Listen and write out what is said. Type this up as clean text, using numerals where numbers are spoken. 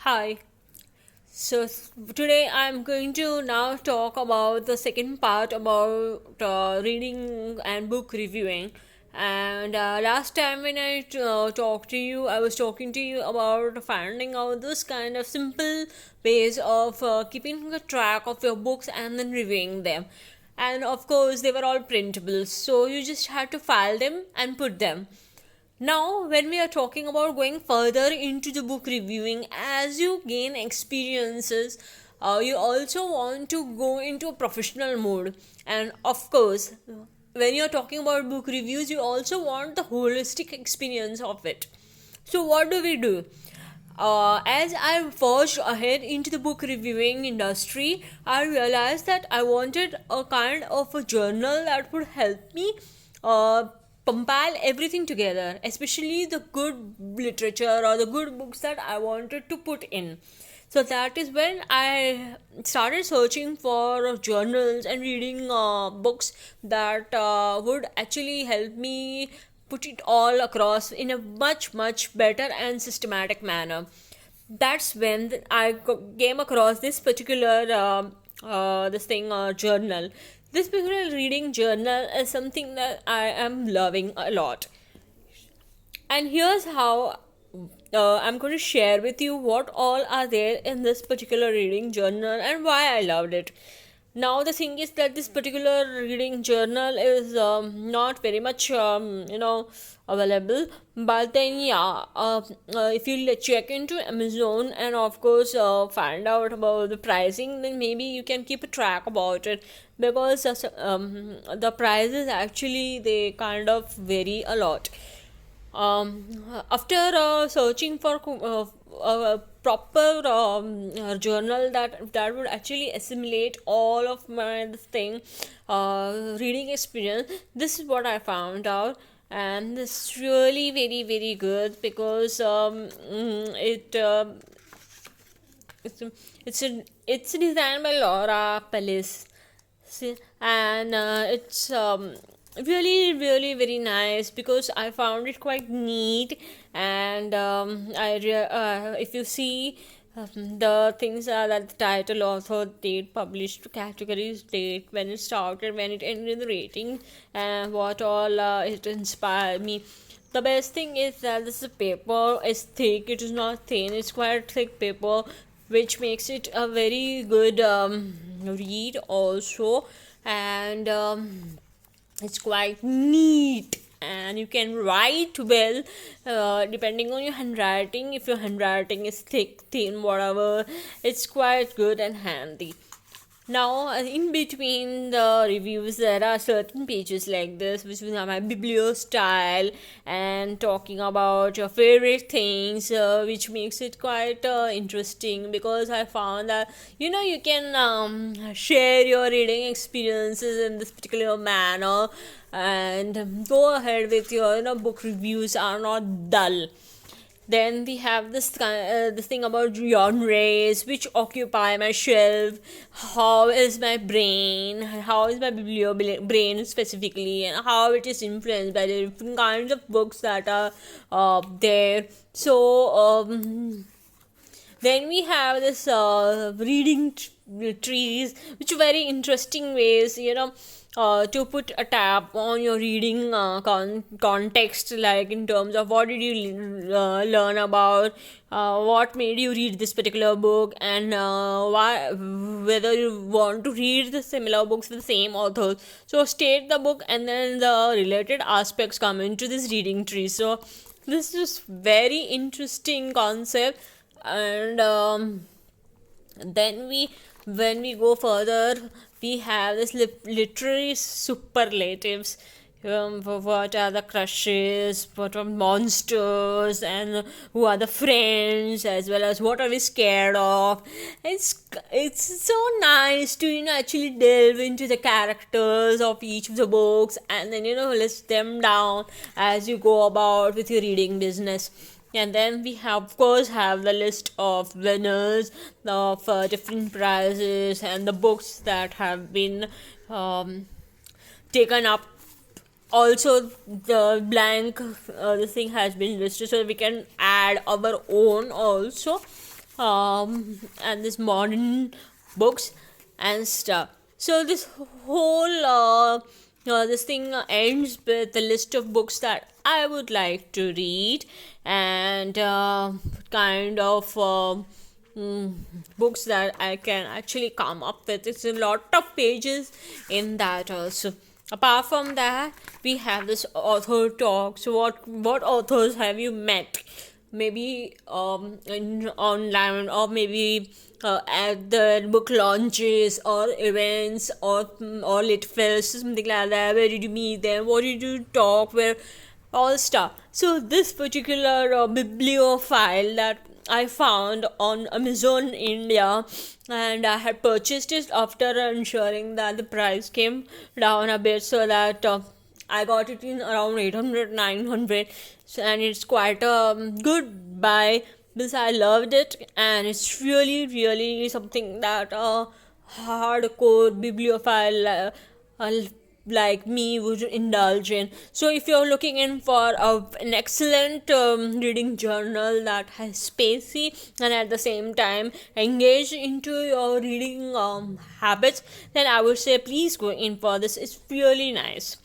Hi. Today I'm going to now talk about the second part about reading and book reviewing. And last time when I talked to you, I was talking to you about finding out this kind of simple ways of keeping a track of your books and then reviewing them. And of course, they were all printables, so you just had to file them and put them. Now, when we are talking about going further into the book reviewing, as you gain experiences, you also want to go into a professional mode. And of course, when you're talking about book reviews, you also want the holistic experience of it. So, what do we do? As I forged ahead into the book reviewing industry, I realized that I wanted a kind of a journal that would help me uh, compile everything together, especially the good literature or the good books that I wanted to put in. So that is when I started searching for journals and reading books that would actually help me put it all across in a much better and systematic manner. That's when came across this particular journal. This particular reading journal is something that I am loving a lot. And here's how I'm going to share with you what all are there in this particular reading journal and why I loved it. Now, the thing is that this particular reading journal is not very much, available. But then, yeah, if you check into Amazon and, of course, find out about the pricing, then maybe you can keep a track about it because the prices actually they kind of vary a lot. After searching for a proper journal that would actually assimilate all of my this thing reading experience, this is what I found out. And this is really very good because it's it's designed by Laura Pellis. And it's really very nice because I found it quite neat. And if you see the things are that the title, author, date, published, categories, date, when it started, when it ended, the rating, and what all it inspired me. The best thing is that this paper is thick, it is not thin, it's quite thick paper, which makes it a very good read also. And it's quite neat and you can write well depending on your handwriting. If your handwriting is thick, thin, whatever, it's quite good and handy. Now, in between the reviews, there are certain pages like this, which is my biblio style, and talking about your favorite things, which makes it quite interesting because I found that you can share your reading experiences in this particular manner and go ahead with your book reviews are not dull. Then we have this thing about genres which occupy my shelf. How is my brain? How is my brain specifically, and how it is influenced by the different kinds of books that are there. So then we have this reading trees, which are very interesting ways, to put a tab on your reading context, like in terms of what did you learn about, what made you read this particular book, and why, whether you want to read the similar books with the same authors. So state the book, and then the related aspects come into this reading tree. So this is very interesting concept. And then when we go further, we have this literary superlatives. What are the crushes, what are monsters, and who are the friends, as well as what are we scared of. It's so nice to actually delve into the characters of each of the books, and then list them down as you go about with your reading business. And then we have, of course, have the list of winners of different prizes and the books that have been taken up. Also, the blank this thing has been listed, so we can add our own also. and this modern books and stuff. So this whole this thing ends with a list of books that I would like to read, and kind of mm, books that I can actually come up with. It's a lot of pages in that also. Apart from that, we have this author talk. So what authors have you met? Maybe in online, or maybe at the book launches or events, or lit fest, something like that. Where did you meet them? What did you talk? Where all stuff. So this particular bibliophile that I found on Amazon India, and I had purchased it after ensuring that the price came down a bit, so that I got it in around 800, 900. So, and it's quite a good buy because I loved it, and it's really, really something that a hardcore bibliophile like me would indulge in. So if you're looking in for an excellent reading journal that has spacey and at the same time engage into your reading habits, then I would say please go in for this. It's really nice.